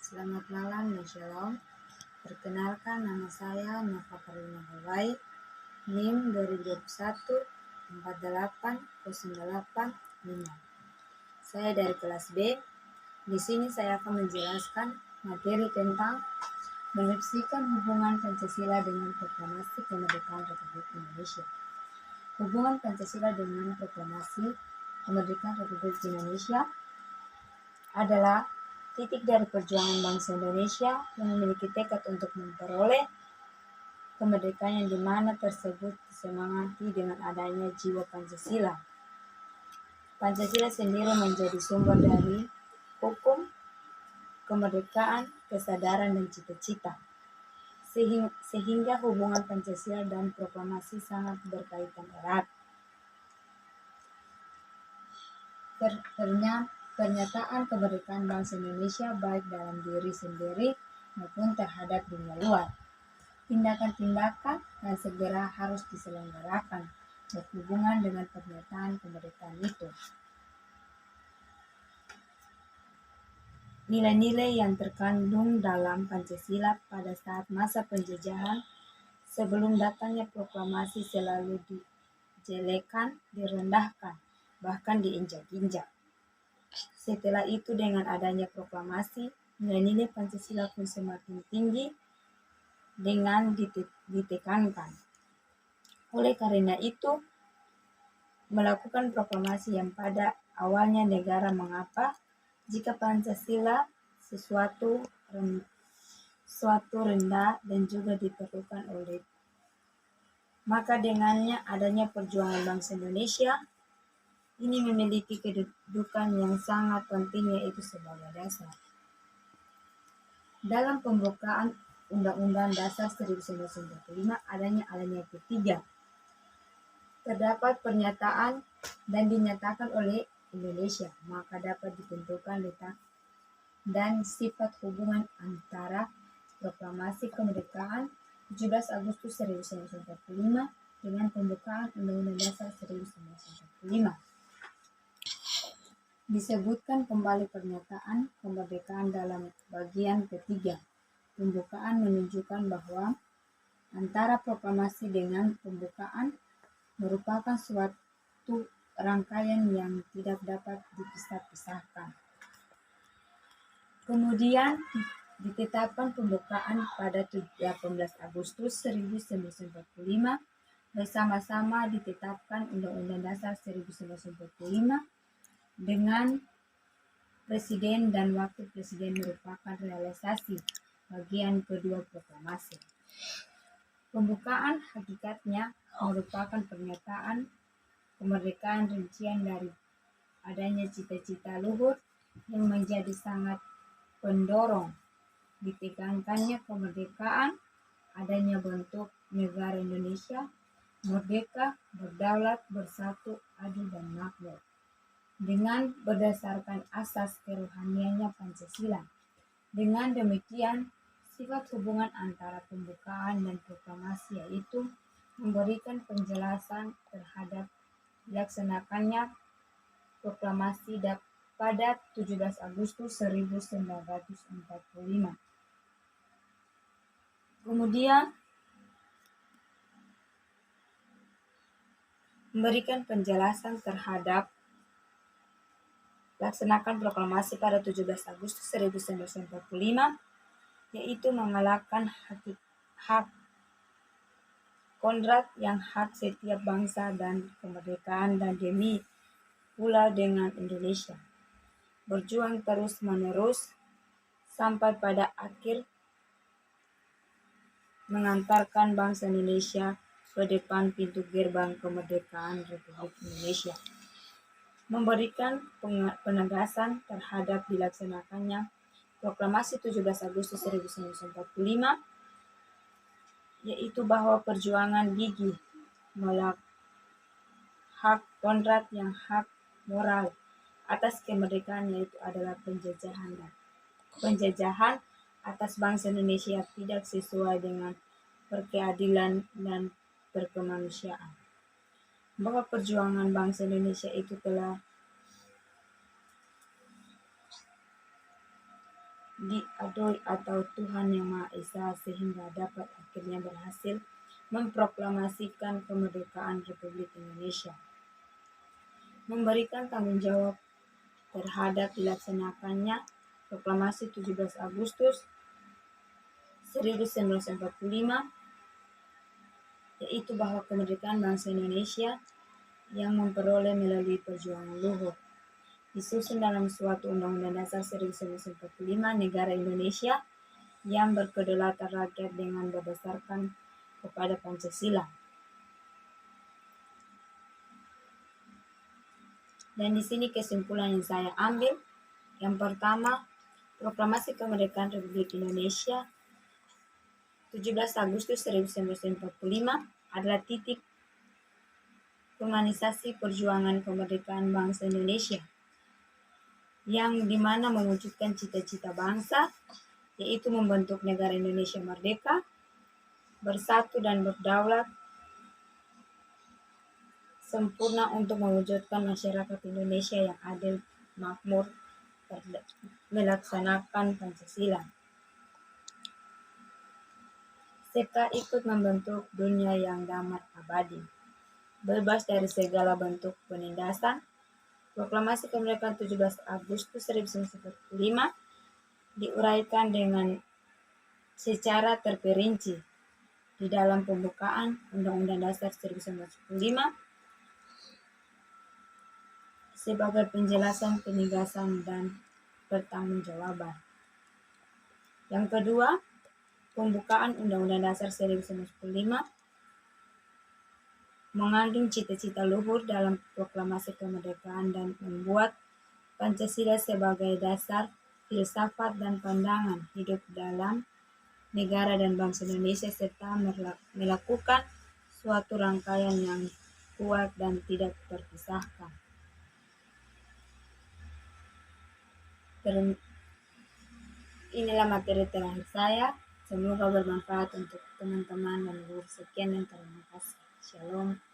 Selamat malam dan shalom. Perkenalkan, nama saya Nova Karina Hawai, NIM 2021 48085. Saya dari kelas B. Di sini saya akan menjelaskan materi tentang menafsirkan hubungan Pancasila dengan Proklamasi Kemerdekaan Republik Indonesia. Hubungan Pancasila dengan Proklamasi Kemerdekaan Republik Indonesia adalah titik dari perjuangan bangsa Indonesia yang memiliki tekad untuk memperoleh kemerdekaan yang dimana tersebut disemangati dengan adanya jiwa Pancasila. Pancasila sendiri menjadi sumber dari hukum, kemerdekaan, kesadaran, dan cita-cita. Sehingga hubungan Pancasila dan proklamasi sangat berkaitan erat. Pernyataan kemerdekaan bangsa Indonesia baik dalam diri sendiri maupun terhadap dunia luar. Tindakan-tindakan yang segera harus diselenggarakan berhubungan dengan pernyataan kemerdekaan itu. Nilai-nilai yang terkandung dalam Pancasila pada saat masa penjajahan sebelum datangnya proklamasi selalu dijelekan, direndahkan, bahkan diinjak-injak. Setelah itu dengan adanya proklamasi, nilai-nilai Pancasila pun semakin tinggi dengan ditekankan. Oleh karena itu, melakukan proklamasi yang pada awalnya negara mengapa jika Pancasila sesuatu rendah dan juga diperlukan oleh. Maka dengannya adanya perjuangan bangsa Indonesia, ini memiliki kedudukan yang sangat penting yaitu sebagai dasar. Dalam pembukaan Undang-Undang Dasar 1945 adanya alinea ketiga. Terdapat pernyataan dan dinyatakan oleh Indonesia, maka dapat ditentukan letak dan sifat hubungan antara proklamasi kemerdekaan 17 Agustus 1945 dengan pembukaan Undang-Undang Dasar 1945. Disebutkan kembali pernyataan kemerdekaan dalam bagian ketiga. Pembukaan menunjukkan bahwa antara proklamasi dengan pembukaan merupakan suatu rangkaian yang tidak dapat dipisah-pisahkan. Kemudian ditetapkan pembukaan pada 18 Agustus 1945 bersama-sama ditetapkan Undang-Undang Dasar 1945 dengan Presiden dan Wakil Presiden merupakan realisasi bagian kedua proklamasi. Pembukaan hakikatnya merupakan pernyataan kemerdekaan rincian dari adanya cita-cita luhur yang menjadi sangat pendorong ditegangkannya kemerdekaan, adanya bentuk negara Indonesia merdeka, berdaulat, bersatu, adil, dan makmur dengan berdasarkan asas kerohaniannya Pancasila. Dengan demikian, sifat hubungan antara pembukaan dan proklamasi yaitu memberikan penjelasan terhadap dilaksanakannya proklamasi pada 17 Agustus 1945. Kemudian memberikan penjelasan terhadap laksanakan proklamasi pada 17 Agustus 1945 yaitu mengalahkan hak kodrat yang hak setiap bangsa dan kemerdekaan dan demi pula dengan Indonesia. Berjuang terus-menerus sampai pada akhir mengantarkan bangsa Indonesia ke depan pintu gerbang kemerdekaan Republik Indonesia. Memberikan penegasan terhadap dilaksanakannya proklamasi 17 Agustus 1945 yaitu bahwa perjuangan gigih menolak hak kodrat yang hak moral atas kemerdekaan yaitu adalah penjajahan atas bangsa Indonesia tidak sesuai dengan berkeadilan dan berkemanusiaan. Bahwa perjuangan bangsa Indonesia itu telah diadoi atau Tuhan Yang Maha Esa sehingga dapat akhirnya berhasil memproklamasikan kemerdekaan Republik Indonesia. Memberikan tanggung jawab terhadap dilaksanakannya proklamasi 17 Agustus 1945, yaitu bahwa kemerdekaan bangsa Indonesia yang memperoleh melalui perjuangan luhur disusun dalam suatu Undang-Undang Dasar 1945 negara Indonesia yang berkedaulatan rakyat dengan berdasarkan kepada Pancasila. Dan di sini kesimpulan yang saya ambil, yang pertama, proklamasi kemerdekaan Republik Indonesia 17 Agustus 1945 adalah titik kulminasi perjuangan kemerdekaan bangsa Indonesia yang dimana mewujudkan cita-cita bangsa, yaitu membentuk negara Indonesia merdeka, bersatu dan berdaulat, sempurna untuk mewujudkan masyarakat Indonesia yang adil, makmur, melaksanakan Pancasila, serta ikut membentuk dunia yang damai abadi, bebas dari segala bentuk penindasan. Proklamasi kemerdekaan 17 Agustus 1945 diuraikan dengan secara terperinci di dalam pembukaan Undang-Undang Dasar 1945 sebagai penjelasan, penegasan, dan pertanggungjawaban. Yang kedua, pembukaan Undang-Undang Dasar 1945 mengandung cita-cita luhur dalam proklamasi kemerdekaan dan membuat Pancasila sebagai dasar filsafat dan pandangan hidup dalam negara dan bangsa Indonesia, serta melakukan suatu rangkaian yang kuat dan tidak terpisahkan. Inilah materi terakhir saya. Semoga bermanfaat untuk teman-teman dan guru. Sekian dan terima kasih. Shalom.